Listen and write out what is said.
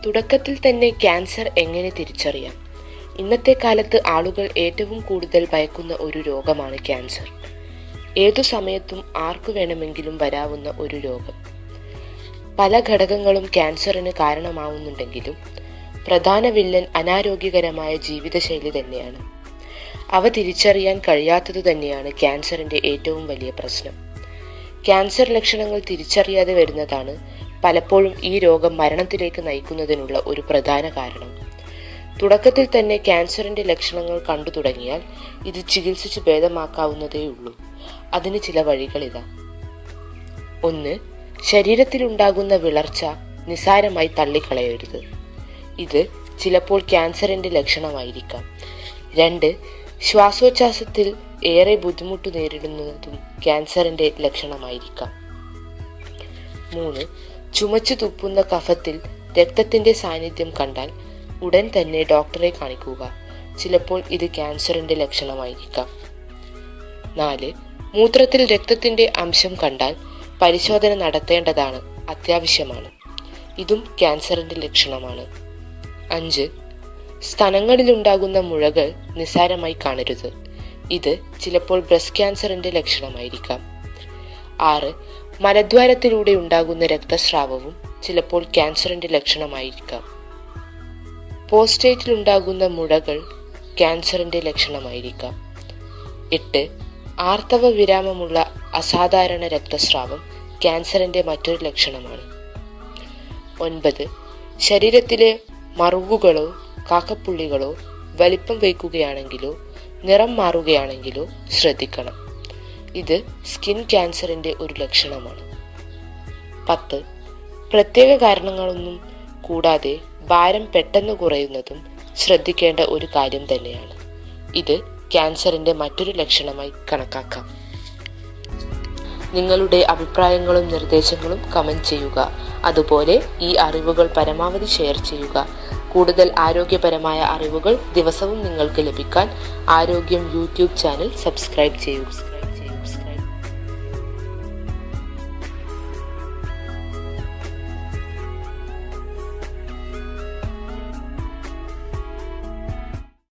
തുടക്കത്തിൽ തന്നെ ക്യാൻസർ എങ്ങനെ തിരിച്ചറിയാം? ഇന്നത്തെ കാലത്ത് ആളുകൾ ഏറ്റവും കൂടുതൽ ഭയക്കുന്ന ഒരു രോഗമാണ് ക്യാൻസർ. ഏതു സമയത്തും ആർക്കു വേണമെങ്കിലും വരാവുന്ന ഒരു രോഗം. പല ഘടകങ്ങളും ക്യാൻസറിന് കാരണമാവുന്നുണ്ടെങ്കിലും പ്രധാന വില്ലൻ അനാരോഗ്യകരമായ ജീവിതശൈലി തന്നെയാണ്. അവ തിരിച്ചറിയാൻ കഴിയാത്തത് തന്നെയാണ് ക്യാൻസറിന്റെ ഏറ്റവും വലിയ പ്രശ്നം. ക്യാൻസർ ലക്ഷണങ്ങൾ തിരിച്ചറിയാതെ വരുന്നതാണ് പലപ്പോഴും ഈ രോഗം മരണത്തിലേക്ക് നയിക്കുന്നതിനുള്ള ഒരു പ്രധാന കാരണം. തുടക്കത്തിൽ തന്നെ ക്യാൻസറിന്റെ ലക്ഷണങ്ങൾ കണ്ടു തുടങ്ങിയാൽ ഇത് ചികിത്സിച്ച് ഭേദമാക്കാവുന്നതേയുള്ളൂ. അതിന് ചില വഴികളിതാ. 1. ശരീരത്തിലുണ്ടാകുന്ന വിളർച്ച നിസ്സാരമായി തള്ളിക്കളയരുത്. ഇത് ചിലപ്പോൾ ക്യാൻസറിന്റെ ലക്ഷണമായിരിക്കാം. 2. ശ്വാസോച്ഛ്വാസത്തിൽ ഏറെ ബുദ്ധിമുട്ട് നേരിടുന്നതും ക്യാൻസറിന്റെ ലക്ഷണമായിരിക്കാം. 3. ചുമച്ചു തുപ്പുന്ന കഫത്തിൽ രക്തത്തിന്റെ സാന്നിധ്യം കണ്ടാൽ ഉടൻ തന്നെ ഡോക്ടറെ കാണിക്കുക. ചിലപ്പോൾ ഇത് ക്യാൻസറിന്റെ ലക്ഷണമായിരിക്കാം. 4. മൂത്രത്തിൽ രക്തത്തിന്റെ അംശം കണ്ടാൽ പരിശോധന നടത്തേണ്ടതാണ്, അത്യാവശ്യമാണ്. ഇതും ക്യാൻസറിന്റെ ലക്ഷണമാണ്. 5. സ്തനങ്ങളിലുണ്ടാകുന്ന മുഴകൾ നിസ്സാരമായി കാണരുത്. ഇത് ചിലപ്പോൾ ബ്രസ്റ്റ് ക്യാൻസറിന്റെ ലക്ഷണമായിരിക്കാം. 6. മലദ്വാരത്തിലൂടെ ഉണ്ടാകുന്ന രക്തസ്രാവവും ചിലപ്പോൾ ക്യാൻസറിന്റെ ലക്ഷണമായിരിക്കാം. പ്രോസ്റ്റേറ്റിലുണ്ടാകുന്ന മുഴകൾ ക്യാൻസറിന്റെ ലക്ഷണമായിരിക്കാം. 8. ആർത്തവ വിരാമമുള്ള അസാധാരണ രക്തസ്രാവം ക്യാൻസറിന്റെ മറ്റൊരു ലക്ഷണമാണ്. 9. ശരീരത്തിലെ മറുകുകളോ കാക്കപ്പുള്ളികളോ വലിപ്പം വയ്ക്കുകയാണെങ്കിലോ നിറം മാറുകയാണെങ്കിലോ ശ്രദ്ധിക്കണം. ഇത് സ്കിൻ ക്യാൻസറിന്റെ ഒരു ലക്ഷണമാണ്. 10. പ്രത്യേക കാരണങ്ങളൊന്നും കൂടാതെ ഭാരം പെട്ടെന്ന് കുറയുന്നതും ശ്രദ്ധിക്കേണ്ട ഒരു കാര്യം തന്നെയാണ്. ഇത് ക്യാൻസറിന്റെ മറ്റൊരു ലക്ഷണമായി കണക്കാക്കാം. നിങ്ങളുടെ അഭിപ്രായങ്ങളും നിർദ്ദേശങ്ങളും കമന്റ് ചെയ്യുക. അതുപോലെ ഈ അറിവുകൾ പരമാവധി ഷെയർ ചെയ്യുക. കൂടുതൽ ആരോഗ്യപരമായ അറിവുകൾ ദിവസവും നിങ്ങൾക്ക് ലഭിക്കാൻ ആരോഗ്യം യൂട്യൂബ് ചാനൽ സബ്സ്ക്രൈബ് ചെയ്യുക.